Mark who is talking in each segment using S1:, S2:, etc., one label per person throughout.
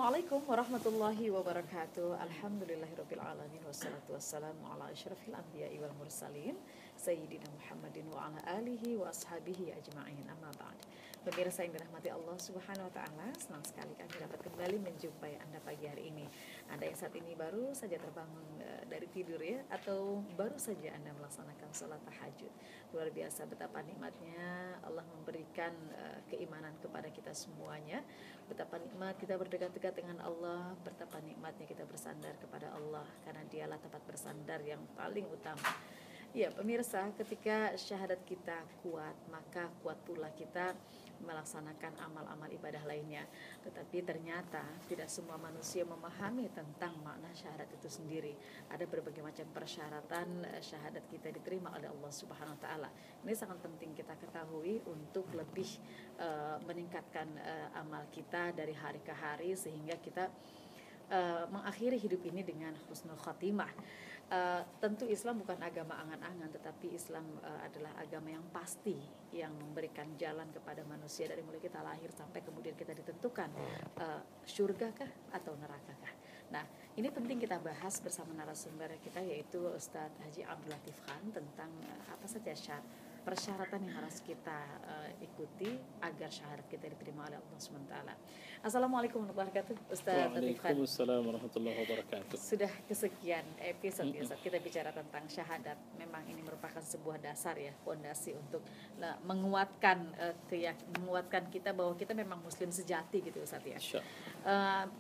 S1: Assalamualaikum warahmatullahi wabarakatuh. Alhamdulillahirabbil alamin wassalatu wassalamu ala asyrafil anbiya'i wal mursalin sayyidina Muhammadin wa ala alihi wa ashabihi ajma'in. Amma ba'd. Pemirsa yang dirahmati Allah Subhanahu wa taala, senang sekali kami dapat kembali menjumpai Anda pagi hari ini. Anda yang saat ini baru saja terbangun dari tidur ya, atau baru saja Anda melaksanakan sholat tahajud. Luar biasa betapa nikmatnya Allah memberikan keimanan kepada kita semuanya. Betapa nikmat kita berdekat-dekat dengan Allah, betapa nikmatnya kita bersandar kepada Allah, karena dialah tempat bersandar yang paling utama. Ya pemirsa, ketika syahadat kita kuat, maka kuat pula kita melaksanakan amal-amal ibadah lainnya. Tetapi ternyata tidak semua manusia memahami tentang makna syahadat itu sendiri. Ada berbagai macam persyaratan syahadat kita diterima oleh Allah Subhanahu wa taala. Ini sangat penting kita ketahui untuk lebih meningkatkan amal kita dari hari ke hari, sehingga kita mengakhiri hidup ini dengan husnul khatimah. Tentu Islam bukan agama angan-angan, tetapi Islam adalah agama yang pasti, yang memberikan jalan kepada manusia dari mulai kita lahir sampai kemudian kita ditentukan surga kah atau neraka kah. Nah, ini penting kita bahas bersama narasumber kita, yaitu Ustadz Haji Abdul Latif Khan, tentang apa saja persyaratan yang harus kita ikuti agar syahadat kita diterima oleh Allah SWT. Assalamualaikum warahmatullahi wabarakatuh, Ustaz Latif Khan.
S2: Waalaikumsalam warahmatullahi wabarakatuh.
S1: Sudah kesekian episode kita bicara tentang syahadat. Memang ini merupakan sebuah dasar ya, fondasi untuk menguatkan menguatkan kita bahwa kita memang muslim sejati gitu Ustaz ya.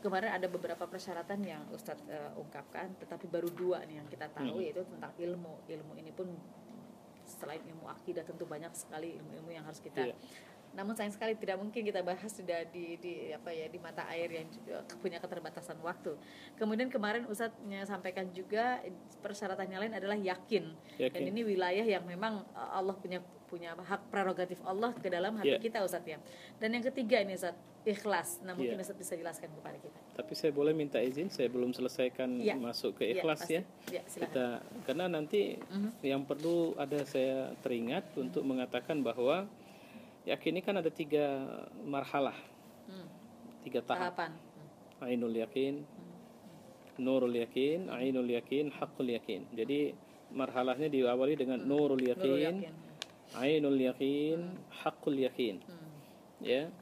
S1: Kemarin ada beberapa persyaratan yang Ustaz ungkapkan, tetapi baru 2 nih yang kita tahu, yaitu tentang ilmu. Ilmu ini pun selain ilmu akidah tentu banyak sekali ilmu-ilmu yang harus kita namun sayang sekali tidak mungkin kita bahas sudah di mata air yang juga punya keterbatasan waktu. Kemudian kemarin Ustadz sampaikan juga persyaratannya lain adalah yakin. Dan ini wilayah yang memang Allah punya hak prerogatif Allah ke dalam hati kita Ustadz ya. Dan yang ketiga ini Ustadz, ikhlas. Nah mungkin Ustadz bisa jelaskan kepada kita.
S2: Tapi saya boleh minta izin, saya belum selesaikan masuk ke ikhlas ya. Kita karena nanti yang perlu saya teringat untuk mengatakan bahwa yakin ini kan ada 3 marhalah, 3 tahap. Ainul yakin, nurul yakin, ainul yakin, haqqul yakin. Jadi marhalahnya diawali dengan nurul yakin, ainul yakin, haqqul yakin. Ya.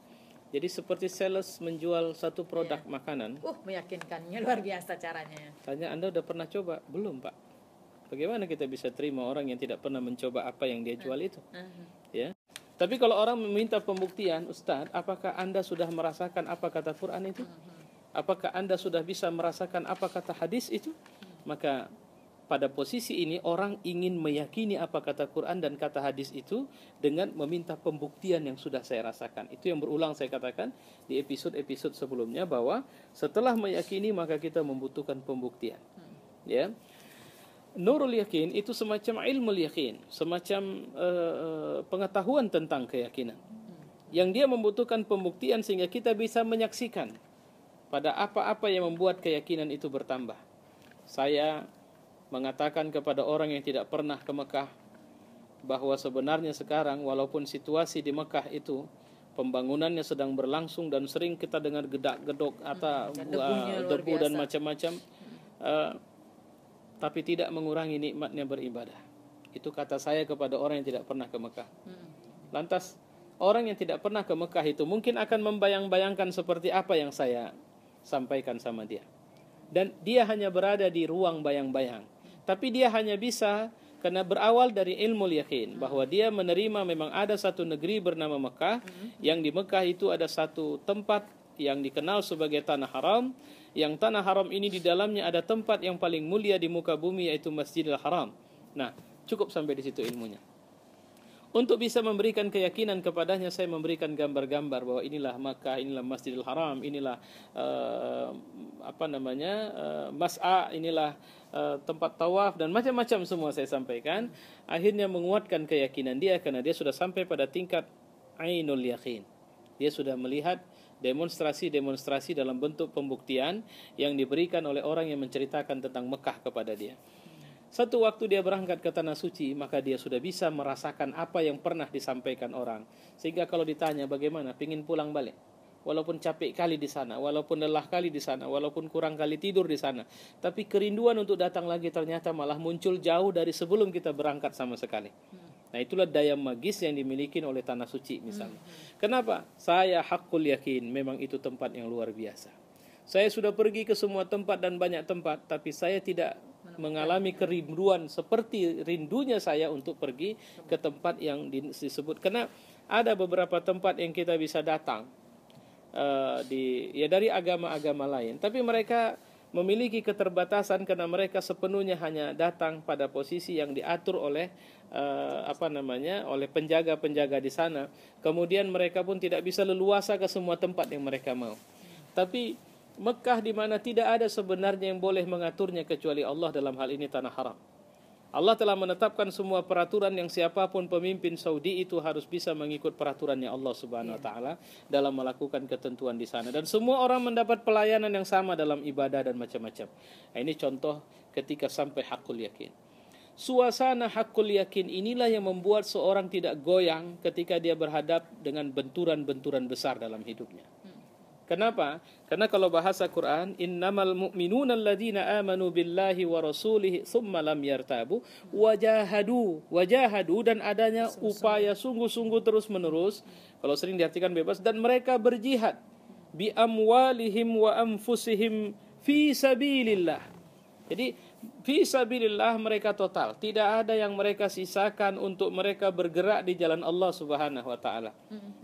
S2: Jadi seperti sales menjual satu produk makanan.
S1: Meyakinkannya luar biasa caranya.
S2: Tanya, Anda udah pernah coba? Belum, Pak. Bagaimana kita bisa terima orang yang tidak pernah mencoba apa yang dia jual itu? Ya. Tapi kalau orang meminta pembuktian, Ustaz, apakah Anda sudah merasakan apa kata Quran itu? Apakah Anda sudah bisa merasakan apa kata hadis itu? Maka pada posisi ini orang ingin meyakini apa kata Quran dan kata hadis itu dengan meminta pembuktian yang sudah saya rasakan. Itu yang berulang saya katakan di episode-episode sebelumnya, bahwa setelah meyakini maka kita membutuhkan pembuktian. Ya. Nurul yakin itu semacam ilmu yakin, semacam pengetahuan tentang keyakinan, yang dia membutuhkan pembuktian sehingga kita bisa menyaksikan pada apa-apa yang membuat keyakinan itu bertambah. Saya mengatakan kepada orang yang tidak pernah ke Mekah bahwa sebenarnya sekarang walaupun situasi di Mekah itu pembangunannya sedang berlangsung dan sering kita dengar gedak-gedok atau debu dan macam-macam, tapi tidak mengurangi nikmatnya beribadah. Itu kata saya kepada orang yang tidak pernah ke Mekah. Lantas orang yang tidak pernah ke Mekah itu mungkin akan membayang-bayangkan seperti apa yang saya sampaikan sama dia. Dan dia hanya berada di ruang bayang-bayang. Tapi dia hanya bisa karena berawal dari ilmu yakin, bahwa dia menerima memang ada satu negeri bernama Mekah, yang di Mekah itu ada satu tempat yang dikenal sebagai tanah haram, yang tanah haram ini di dalamnya ada tempat yang paling mulia di muka bumi, yaitu Masjidil Haram. Nah, cukup sampai di situ ilmunya. Untuk bisa memberikan keyakinan kepadanya, saya memberikan gambar-gambar bahwa inilah Makkah, inilah Masjidil Haram, inilah Mas'a, inilah tempat tawaf dan macam-macam semua saya sampaikan. Akhirnya menguatkan keyakinan dia karena dia sudah sampai pada tingkat ainul yakin. Dia sudah melihat demonstrasi-demonstrasi dalam bentuk pembuktian yang diberikan oleh orang yang menceritakan tentang Mekah kepada dia. Satu waktu dia berangkat ke Tanah Suci, maka dia sudah bisa merasakan apa yang pernah disampaikan orang. Sehingga kalau ditanya bagaimana, pingin pulang balik. walaupun capek kali di sana, walaupun lelah kali di sana, walaupun kurang kali tidur di sana, tapi kerinduan untuk datang lagi ternyata malah muncul jauh dari sebelum kita berangkat sama sekali. Nah, itulah daya magis yang dimiliki oleh tanah suci misalnya. Kenapa? Saya hakul yakin memang itu tempat yang luar biasa. Saya sudah pergi ke semua tempat dan banyak tempat, tapi saya tidak mengalami kerinduan seperti rindunya saya untuk pergi ke tempat yang disebut. Karena ada beberapa tempat yang kita bisa datang dari agama-agama lain, tapi mereka memiliki keterbatasan karena mereka sepenuhnya hanya datang pada posisi yang diatur oleh oleh penjaga-penjaga di sana. Kemudian mereka pun tidak bisa leluasa ke semua tempat yang mereka mau. Tapi Mekah di mana tidak ada sebenarnya yang boleh mengaturnya kecuali Allah, dalam hal ini tanah haram. Allah telah menetapkan semua peraturan yang siapapun pemimpin Saudi itu harus bisa mengikut peraturannya Allah Subhanahu wa taala dalam melakukan ketentuan di sana, dan semua orang mendapat pelayanan yang sama dalam ibadah dan macam-macam. Nah, ini contoh ketika sampai hakul yakin. Suasana hakul yakin inilah yang membuat seorang tidak goyang ketika dia berhadap dengan benturan-benturan besar dalam hidupnya. Kenapa? Karena kalau bahasa Quran, innamal mu'minuna alladzina amanu billahi wa rasulihi tsumma lam yartabu wajahadu, dan adanya upaya sungguh-sungguh terus-menerus, kalau sering diartikan bebas, dan mereka berjihad bi amwalihim wa anfusihim fi sabilillah. Jadi fi sabilillah mereka total, tidak ada yang mereka sisakan untuk mereka bergerak di jalan Allah Subhanahu wa taala.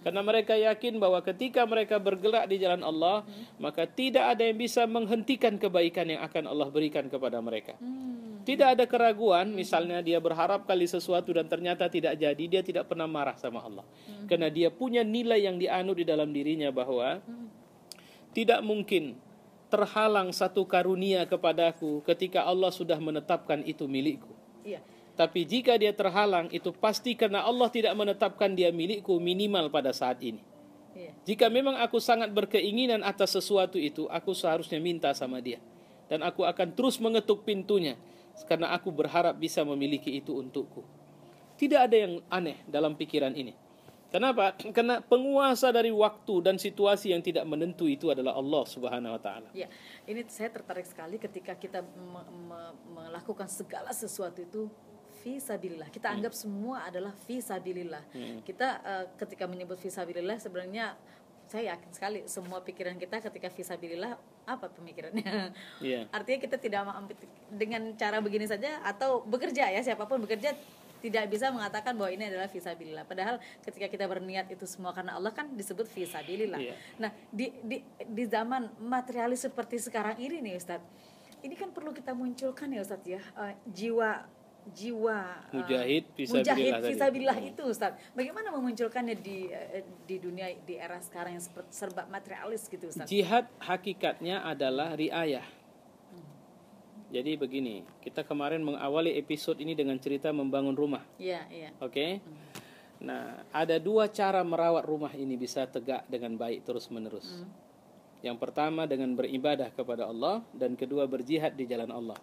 S2: Karena mereka yakin bahwa ketika mereka bergerak di jalan Allah, maka tidak ada yang bisa menghentikan kebaikan yang akan Allah berikan kepada mereka. Tidak ada keraguan, misalnya dia berharap kali sesuatu dan ternyata tidak jadi, dia tidak pernah marah sama Allah. Karena dia punya nilai yang dianut di dalam dirinya bahwa tidak mungkin terhalang satu karunia kepadaku ketika Allah sudah menetapkan itu milikku.
S1: Iya.
S2: Tapi jika dia terhalang, itu pasti karena Allah tidak menetapkan dia milikku minimal pada saat ini.
S1: Iya.
S2: Jika memang aku sangat berkeinginan atas sesuatu itu, aku seharusnya minta sama dia. Dan aku akan terus mengetuk pintunya, karena aku berharap bisa memiliki itu untukku. Tidak ada yang aneh dalam pikiran ini. Kenapa? Karena penguasa dari waktu dan situasi yang tidak menentu itu adalah Allah Subhanahu wa taala.
S1: Ya, ini saya tertarik sekali ketika kita melakukan segala sesuatu itu fisabilillah. Kita anggap semua adalah fisabilillah. Kita ketika menyebut fisabilillah, sebenarnya saya yakin sekali semua pikiran kita ketika fisabilillah apa pemikirannya. Artinya kita tidak dengan cara begini saja, atau bekerja ya, siapapun bekerja tidak bisa mengatakan bahwa ini adalah fisabilillah. Padahal ketika kita berniat itu semua karena Allah, kan disebut fisabilillah. Nah, di zaman materialis seperti sekarang ini nih Ustadz, ini kan perlu kita munculkan ya Ustadz ya, jiwa
S2: mujahid
S1: fisabilillah itu Ustadz. Bagaimana memunculkannya di dunia, di era sekarang yang serba materialis gitu Ustadz?
S2: Jihad hakikatnya adalah riayah. Jadi begini, kita kemarin mengawali episode ini dengan cerita membangun rumah.
S1: Iya.
S2: Oke? Nah, ada dua cara merawat rumah ini bisa tegak dengan baik terus-menerus. Yang pertama dengan beribadah kepada Allah, dan kedua berjihad di jalan Allah.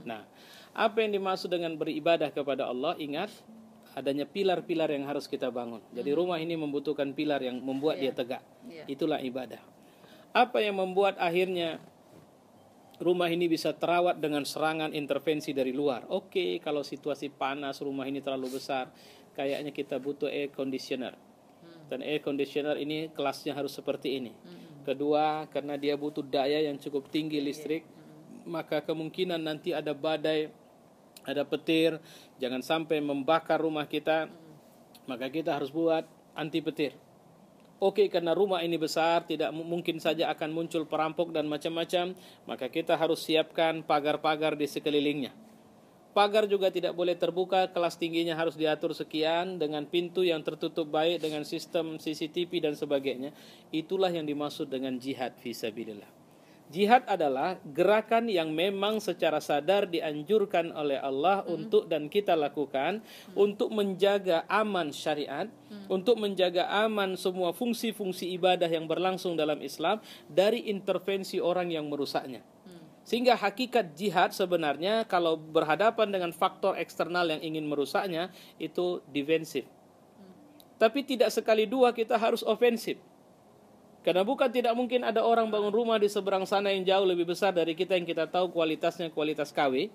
S2: Nah, apa yang dimaksud dengan beribadah kepada Allah? Ingat, adanya pilar-pilar yang harus kita bangun. Jadi rumah ini membutuhkan pilar yang membuat dia tegak. Itulah ibadah. Apa yang membuat akhirnya rumah ini bisa terawat dengan serangan intervensi dari luar? Oke, kalau situasi panas, rumah ini terlalu besar, kayaknya kita butuh air conditioner. Dan air conditioner ini kelasnya harus seperti ini. Kedua, karena dia butuh daya yang cukup tinggi listrik, maka kemungkinan nanti ada badai, ada petir, jangan sampai membakar rumah kita, maka kita harus buat anti petir. Oke, karena rumah ini besar, tidak mungkin saja akan muncul perampok dan macam-macam, maka kita harus siapkan pagar-pagar di sekelilingnya. Pagar juga tidak boleh terbuka, kelas tingginya harus diatur sekian, dengan pintu yang tertutup baik, dengan sistem CCTV dan sebagainya. Itulah yang dimaksud dengan jihad fisabilillah. Jihad adalah gerakan yang memang secara sadar dianjurkan oleh Allah untuk dan kita lakukan untuk menjaga aman syariat, untuk menjaga aman semua fungsi-fungsi ibadah yang berlangsung dalam Islam dari intervensi orang yang merusaknya. Sehingga hakikat jihad sebenarnya kalau berhadapan dengan faktor eksternal yang ingin merusaknya itu defensif. Tapi tidak sekali dua kita harus ofensif. Karena bukan tidak mungkin ada orang bangun rumah di seberang sana yang jauh lebih besar dari kita yang kita tahu kualitasnya kualitas KW.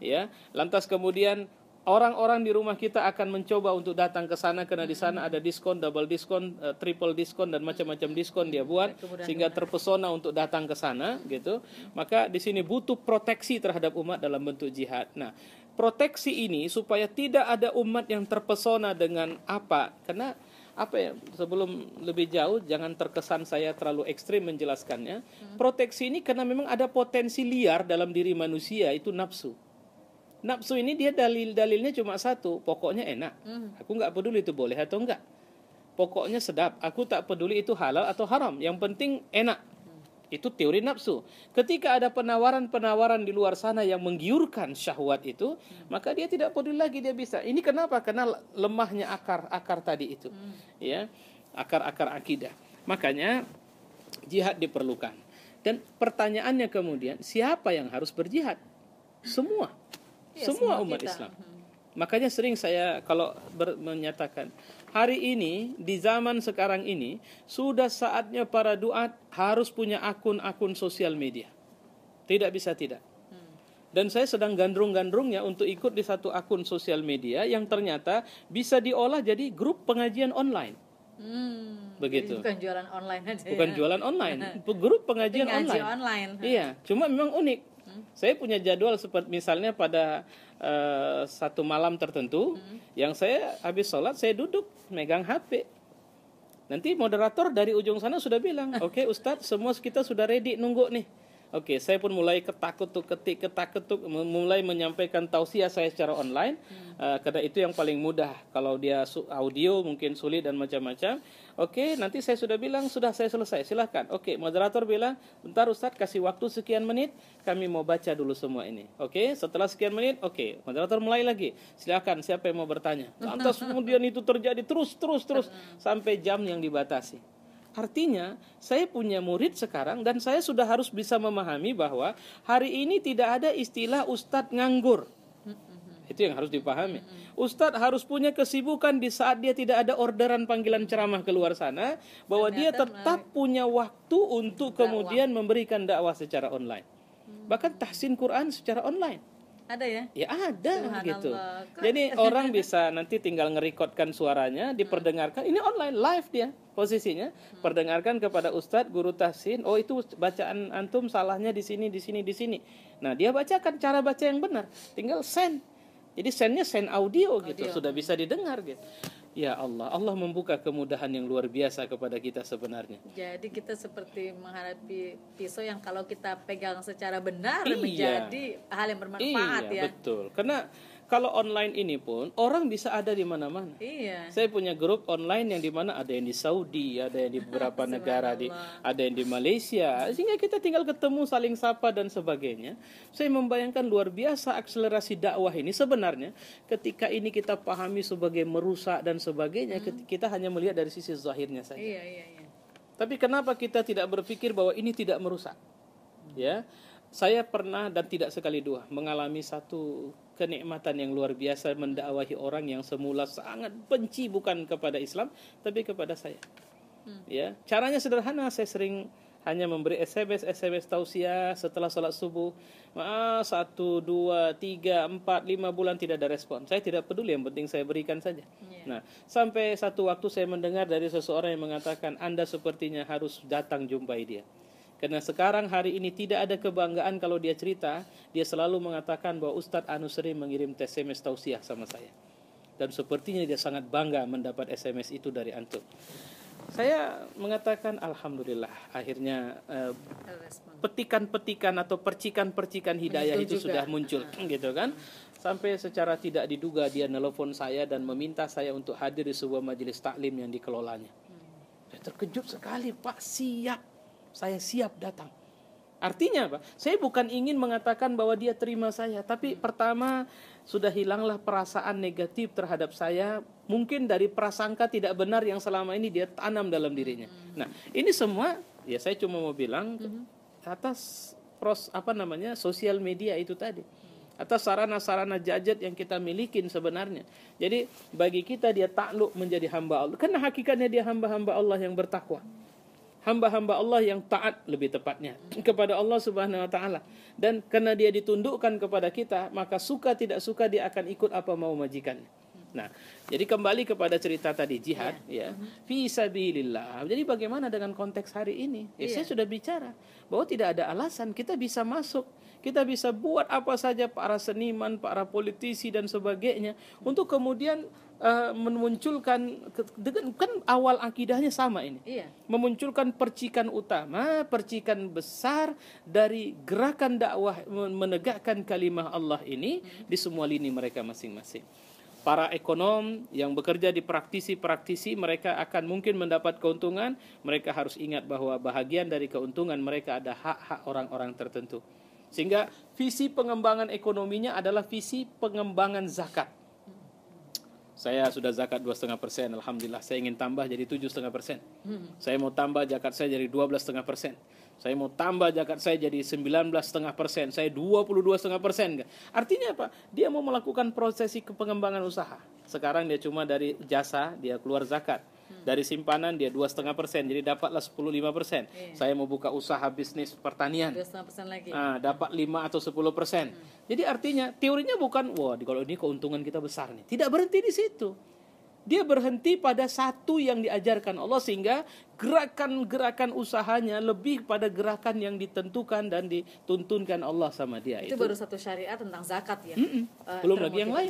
S2: Ya, lantas kemudian orang-orang di rumah kita akan mencoba untuk datang ke sana karena di sana ada diskon, double diskon, triple diskon dan macam-macam diskon dia buat sehingga terpesona untuk datang ke sana gitu. Maka di sini butuh proteksi terhadap umat dalam bentuk jihad. Nah, proteksi ini supaya tidak ada umat yang terpesona dengan apa? Karena apa ya, sebelum lebih jauh jangan terkesan saya terlalu ekstrim menjelaskannya. Proteksi ini karena memang ada potensi liar dalam diri manusia, itu nafsu. Nafsu ini dia dalilnya cuma satu, pokoknya enak. Aku nggak peduli itu boleh atau enggak. Pokoknya sedap, aku tak peduli itu halal atau haram. Yang penting enak. Itu teori nafsu. Ketika ada penawaran-penawaran di luar sana yang menggiurkan syahwat itu, maka dia tidak peduli lagi, dia bisa. Ini kenapa? Karena lemahnya akar tadi itu. Ya, akar-akar akidah. Makanya jihad diperlukan. Dan pertanyaannya kemudian, siapa yang harus berjihad? Semua.
S1: Ya,
S2: semua umat
S1: kita.
S2: Islam. Makanya sering saya kalau menyatakan, hari ini di zaman sekarang ini sudah saatnya para duat harus punya akun-akun sosial media. Tidak bisa tidak. Dan saya sedang gandrung-gandrungnya untuk ikut di satu akun sosial media yang ternyata bisa diolah jadi grup pengajian online. Begitu.
S1: Jadi bukan jualan online aja.
S2: Bukan jualan online, grup pengajian
S1: online.
S2: Iya, cuma memang unik. Saya punya jadwal seperti misalnya pada satu malam tertentu yang saya habis sholat saya duduk megang HP. Nanti moderator dari ujung sana sudah bilang, oke Ustadz, semua kita sudah ready nunggu nih. Oke, saya pun mulai ketakut-ketuk, mulai menyampaikan tausiah saya secara online, karena itu yang paling mudah. Kalau dia audio mungkin sulit dan macam-macam. Oke, nanti saya sudah bilang, sudah saya selesai, silahkan. Oke, moderator bilang, bentar Ustadz, kasih waktu sekian menit, kami mau baca dulu semua ini. Oke, setelah sekian menit, oke, moderator mulai lagi. Silahkan, siapa yang mau bertanya. Lantas kemudian itu terjadi terus, sampai jam yang dibatasi. Artinya, saya punya murid sekarang dan saya sudah harus bisa memahami bahwa hari ini tidak ada istilah ustadz nganggur. Itu yang harus dipahami. Ustadz harus punya kesibukan di saat dia tidak ada orderan panggilan ceramah keluar sana, bahwa dia tetap punya waktu untuk kemudian memberikan dakwah secara online. Bahkan tahsin Quran secara online.
S1: Ada ya?
S2: Ya ada gitu. Jadi orang bisa nanti tinggal ngerekodkan suaranya, diperdengarkan. Ini online, live dia posisinya. Perdengarkan kepada ustadz, guru tahsin. Oh itu bacaan antum salahnya di sini. Nah dia bacakan cara baca yang benar. Tinggal send. Jadi sendnya send audio gitu. Sudah bisa didengar gitu. Ya Allah, Allah membuka kemudahan yang luar biasa kepada kita sebenarnya.
S1: Jadi kita seperti menghadapi pisau yang kalau kita pegang secara benar menjadi hal yang bermanfaat ya.
S2: Betul. Karena kalau online ini pun orang bisa ada di mana-mana.
S1: Iya.
S2: Saya punya grup online yang di mana ada yang di Saudi, ada yang di beberapa negara, ada yang di Malaysia, sehingga kita tinggal ketemu, saling sapa dan sebagainya. Saya membayangkan luar biasa akselerasi dakwah ini sebenarnya ketika ini kita pahami sebagai merusak dan sebagainya, kita hanya melihat dari sisi zahirnya saja.
S1: Iya.
S2: Tapi kenapa kita tidak berpikir bahwa ini tidak merusak? Ya. Saya pernah dan tidak sekali dua mengalami satu kenikmatan yang luar biasa mendakwahi orang yang semula sangat benci bukan kepada Islam tapi kepada saya. Ya, caranya sederhana, saya sering hanya memberi SMS tausiah setelah sholat subuh. 1, 2, 3, 4, 5 bulan tidak ada respon. Saya tidak peduli, yang penting saya berikan saja. Nah, sampai satu waktu saya mendengar dari seseorang yang mengatakan, Anda sepertinya harus datang jumpai dia. Karena sekarang hari ini tidak ada kebanggaan kalau dia cerita, dia selalu mengatakan bahwa Ustadz Anu sering mengirim SMS tausiah sama saya. Dan sepertinya dia sangat bangga mendapat SMS itu dari antum. Saya mengatakan Alhamdulillah, akhirnya petikan-petikan atau percikan-percikan hidayah itu sudah muncul, gitu kan. Sampai secara tidak diduga dia nelpon saya dan meminta saya untuk hadir di sebuah majelis taklim yang dikelolanya. Saya terkejut sekali, Pak, siap. Saya siap datang. Artinya apa? Saya bukan ingin mengatakan bahwa dia terima saya, tapi pertama sudah hilanglah perasaan negatif terhadap saya, mungkin dari prasangka tidak benar yang selama ini dia tanam dalam dirinya. Nah, ini semua ya saya cuma mau bilang atas sosial media itu tadi. Atas sarana-sarana gadget yang kita milikin sebenarnya. Jadi bagi kita dia takluk menjadi hamba Allah. Karena hakikatnya dia hamba-hamba Allah yang bertakwa. hamba-hamba Allah yang taat lebih tepatnya kepada Allah Subhanahu wa taala. Dan karena dia ditundukkan kepada kita, maka suka tidak suka dia akan ikut apa mau majikannya. Nah, jadi kembali kepada cerita tadi jihad, ya, fi sabilillah. Jadi bagaimana dengan konteks hari ini? Saya sudah bicara bahwa tidak ada alasan kita bisa masuk, kita bisa buat apa saja, para seniman, para politisi dan sebagainya, untuk kemudian memunculkan, kan awal akidahnya sama ini, memunculkan percikan utama, percikan besar dari gerakan dakwah menegakkan kalimah Allah ini di semua lini mereka masing-masing. Para ekonom yang bekerja di praktisi-praktisi, mereka akan mungkin mendapat keuntungan. Mereka harus ingat bahwa bahagian dari keuntungan mereka ada hak-hak orang-orang tertentu. Sehingga visi pengembangan ekonominya adalah visi pengembangan zakat. Saya sudah zakat 2,5%, alhamdulillah. Saya ingin tambah jadi 7,5%. Saya mau tambah zakat saya jadi 12,5%. Saya mau tambah zakat saya jadi 19,5%. Saya 22,5%. Artinya apa? Dia mau melakukan prosesi pengembangan usaha. Sekarang dia cuma dari jasa, dia keluar zakat. Dari simpanan dia 2,5%, jadi dapatlah 15%. Saya mau buka usaha bisnis pertanian,
S1: 2,5% lagi.
S2: Dapat 5 atau 10%. Jadi artinya teorinya bukan, wah kalau ini keuntungan kita besar nih. Tidak berhenti di situ. Dia berhenti pada satu yang diajarkan Allah, sehingga gerakan-gerakan usahanya lebih pada gerakan yang ditentukan dan dituntunkan Allah sama dia.
S1: Itu baru satu syariat tentang zakat ya.
S2: Belum lagi yang lain.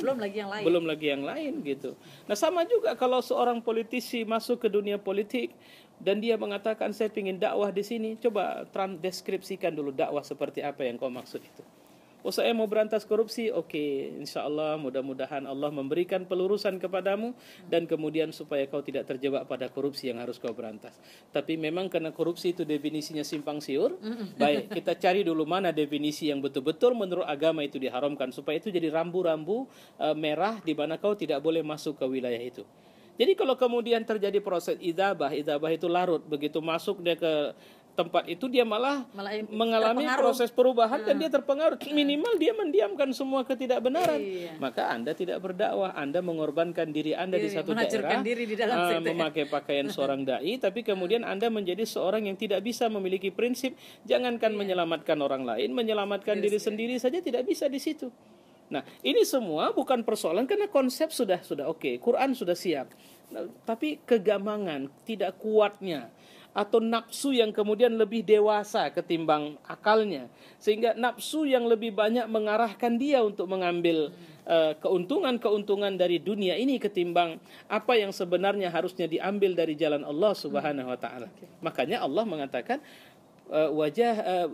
S1: Belum lagi yang
S2: lain gitu. Nah sama juga kalau seorang politisi masuk ke dunia politik dan dia mengatakan saya ingin dakwah di sini, coba deskripsikan dulu dakwah seperti apa yang kau maksud itu. Oh saya mau berantas korupsi, oke, insya Allah mudah-mudahan Allah memberikan pelurusan kepadamu dan kemudian supaya kau tidak terjebak pada korupsi yang harus kau berantas. Tapi memang karena korupsi itu definisinya simpang siur, baik kita cari dulu mana definisi yang betul-betul menurut agama itu diharamkan, supaya itu jadi rambu-rambu merah di mana kau tidak boleh masuk ke wilayah itu. Jadi kalau kemudian terjadi proses idabah itu larut, begitu masuk dia ke tempat itu dia malah mengalami proses perubahan dan dia terpengaruh. Minimal dia mendiamkan semua ketidakbenaran. Maka Anda tidak berdakwah, Anda mengorbankan diri Anda di satu daerah,
S1: diri di dalam
S2: memakai pakaian seorang dai, tapi kemudian Anda menjadi seorang yang tidak bisa memiliki prinsip. Jangankan menyelamatkan orang lain, menyelamatkan diri sendiri saja tidak bisa di situ. Nah, ini semua bukan persoalan karena konsep sudah oke, Quran sudah siap. Nah, tapi kegamangan, tidak kuatnya, atau nafsu yang kemudian lebih dewasa ketimbang akalnya, sehingga nafsu yang lebih banyak mengarahkan dia untuk mengambil keuntungan-keuntungan dari dunia ini ketimbang apa yang sebenarnya harusnya diambil dari jalan Allah Subhanahu wa taala. Makanya Allah mengatakan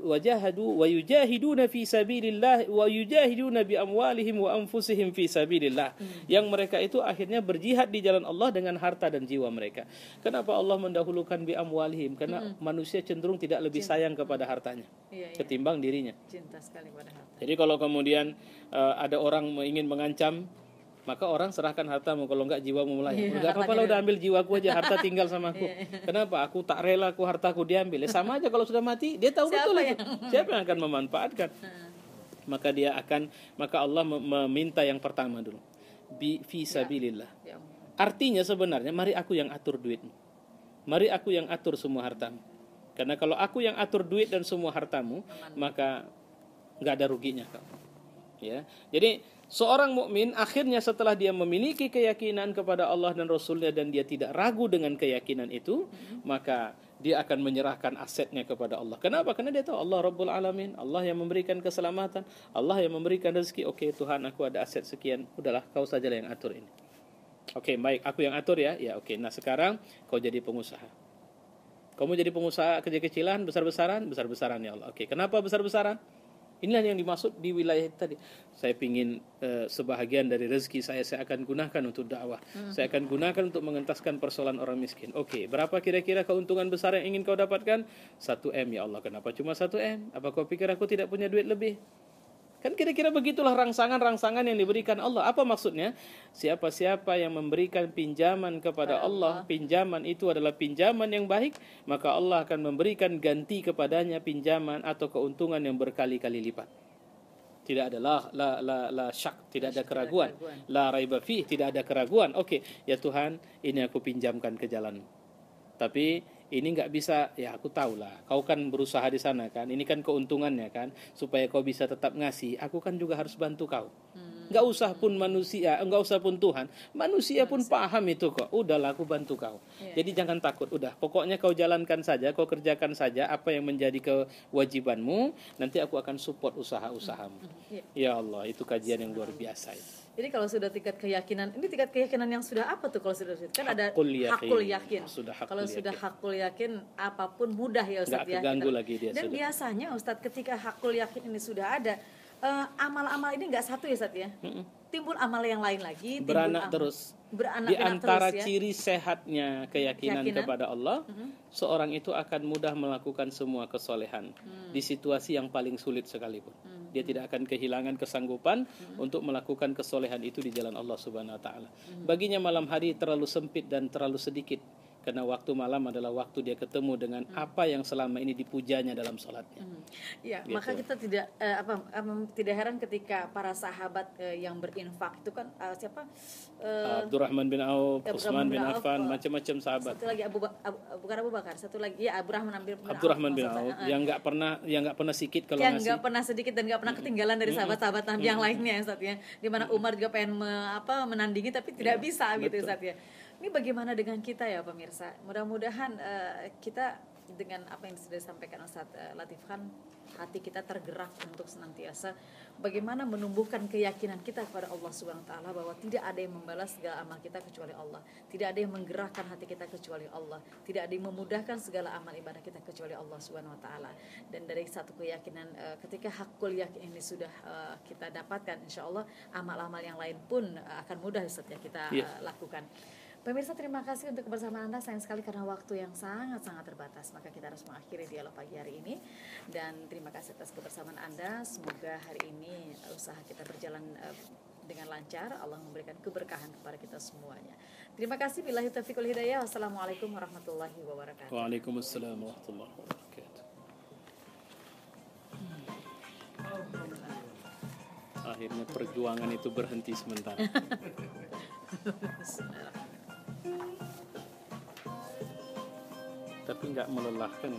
S2: wajahadu wa yujahiduna fi sabilillah wa yujahiduna bi amwalihim wa anfusihim fi sabilillah. Yang mereka itu akhirnya berjihad di jalan Allah dengan harta dan jiwa mereka. Kenapa Allah mendahulukan bi amwalihim? Karena manusia cenderung tidak lebih sayang kepada hartanya ketimbang dirinya.
S1: Cinta sekali pada harta.
S2: Jadi kalau kemudian ada orang ingin mengancam, maka orang serahkan hartamu, kalau enggak jiwamu melayang. Enggak apa-apa lah, udah ambil jiwaku aja, harta tinggal sama aku. Kenapa? Aku tak rela aku hartaku diambil. Sama aja kalau sudah mati, dia tahu betul itu. Siapa yang akan memanfaatkan? Maka Allah meminta yang pertama dulu. Fi sabilillah. Artinya sebenarnya mari aku yang atur duitmu. Mari aku yang atur semua hartamu. Karena kalau aku yang atur duit dan semua hartamu, maka enggak ada ruginya kau. Ya. Jadi seorang mukmin akhirnya setelah dia memiliki keyakinan kepada Allah dan Rasulnya dan dia tidak ragu dengan keyakinan itu, maka dia akan menyerahkan asetnya kepada Allah. Kenapa? Karena dia tahu Allah Rabbul Alamin, Allah yang memberikan keselamatan, Allah yang memberikan rezeki. Oke, Tuhan, aku ada aset sekian, udahlah kau sajalah yang atur ini. Oke, baik, aku yang atur ya. Ya, oke. Nah, sekarang kau jadi pengusaha. Kamu jadi pengusaha kecil-kecilan, besar-besaran, besar-besaran ya Allah. Oke, kenapa besar-besaran? Inilah yang dimaksud di wilayah tadi. Saya ingin sebahagian dari rezeki saya akan gunakan untuk dakwah. Saya akan gunakan untuk mengentaskan persoalan orang miskin. Oke, berapa kira-kira keuntungan besar yang ingin kau dapatkan? 1M ya Allah. Kenapa cuma 1M? Apa kau pikir aku tidak punya duit lebih? Kan kira-kira begitulah rangsangan-rangsangan yang diberikan Allah. Apa maksudnya? Siapa-siapa yang memberikan pinjaman kepada Allah, pinjaman itu adalah pinjaman yang baik, maka Allah akan memberikan ganti kepadanya pinjaman atau keuntungan yang berkali-kali lipat. Tidak ada la syak, tidak ada keraguan. La raiba fi, tidak ada keraguan. Oke, ya Tuhan, ini aku pinjamkan ke jalan-Mu. Tapi Ini nggak bisa, ya aku tahu lah. Kau kan berusaha di sana kan. Ini kan keuntungannya kan. Supaya kau bisa tetap ngasih. Aku kan juga harus bantu kau. Nggak usah pun manusia, nggak usah pun Tuhan. Manusia pun paham itu kok. Udahlah aku bantu kau. Jadi jangan takut. Udah, pokoknya kau jalankan saja, kau kerjakan saja apa yang menjadi kewajibanmu. Nanti aku akan support usaha-usahamu. Ya Allah, itu kajian yang luar biasa itu.
S1: Jadi kalau sudah tingkat keyakinan, ini tingkat keyakinan yang sudah apa tuh kalau sudah kan ada
S2: Hakul yakin.
S1: hakul yakin.
S2: Sudah hakul
S1: Kalau
S2: yakin.
S1: sudah hakul yakin apapun mudah ya Ustadz
S2: Nggak
S1: ya.
S2: keganggu lagi dia
S1: Dan
S2: sudah.
S1: biasanya Ustadz ketika hakul yakin ini sudah ada, amal-amal ini nggak satu ya Ustadz ya. Timbul amal yang lain lagi, timbul
S2: Beranak terus.
S1: beranak
S2: Di antara
S1: terus ya.
S2: ciri sehatnya keyakinan kepada Allah, seorang itu akan mudah melakukan semua kesolehan di situasi yang paling sulit sekalipun. Dia tidak akan kehilangan kesanggupan untuk melakukan kesolehan itu di jalan Allah Subhanahu wa taala. Baginya malam hari terlalu sempit dan terlalu sedikit, karena waktu malam adalah waktu dia ketemu dengan apa yang selama ini dipujanya dalam sholatnya.
S1: Ya,
S2: Gitu.
S1: maka kita tidak tidak heran ketika para sahabat yang berinfak itu kan siapa?
S2: Abdurrahman bin Auf,
S1: Abdurrahman
S2: Utsman bin
S1: bin Auf,
S2: Affan, macam-macam sahabat.
S1: Satu lagi bukan Abu Bakar, satu lagi ya
S2: Abdurrahman bin Auf yang nggak pernah sikit kalau
S1: yang
S2: ngasih.
S1: nggak pernah sedikit dan nggak pernah ketinggalan dari sahabat-sahabat Nabi yang lainnya ya Ustaz ya. Di mana Umar juga pengen menandingi tapi tidak bisa gitu Ustaz ya. Ini bagaimana dengan kita ya pemirsa? Mudah-mudahan kita dengan apa yang sudah disampaikan Ustaz Latif Khan, hati kita tergerak untuk senantiasa bagaimana menumbuhkan keyakinan kita kepada Allah Subhanahu wa taala bahwa tidak ada yang membalas segala amal kita kecuali Allah. Tidak ada yang menggerakkan hati kita kecuali Allah. Tidak ada yang memudahkan segala amal ibadah kita kecuali Allah Subhanahu wa taala. Dan dari satu keyakinan ketika hakul yakin ini sudah kita dapatkan, insyaallah amal-amal yang lain pun akan mudah saja kita lakukan. Pemirsa, terima kasih untuk kebersamaan Anda. Sayang sekali karena waktu yang sangat-sangat terbatas, maka kita harus mengakhiri dialog pagi hari ini. Dan terima kasih atas kebersamaan Anda. Semoga hari ini usaha kita berjalan dengan lancar. Allah memberikan keberkahan kepada kita semuanya. Terima kasih. Billahi taufiq wal hidayah. Wassalamualaikum warahmatullahi wabarakatuh.
S2: Waalaikumsalam warahmatullahi wabarakatuh. Akhirnya perjuangan itu berhenti sementara. Tapi nggak melelahkan.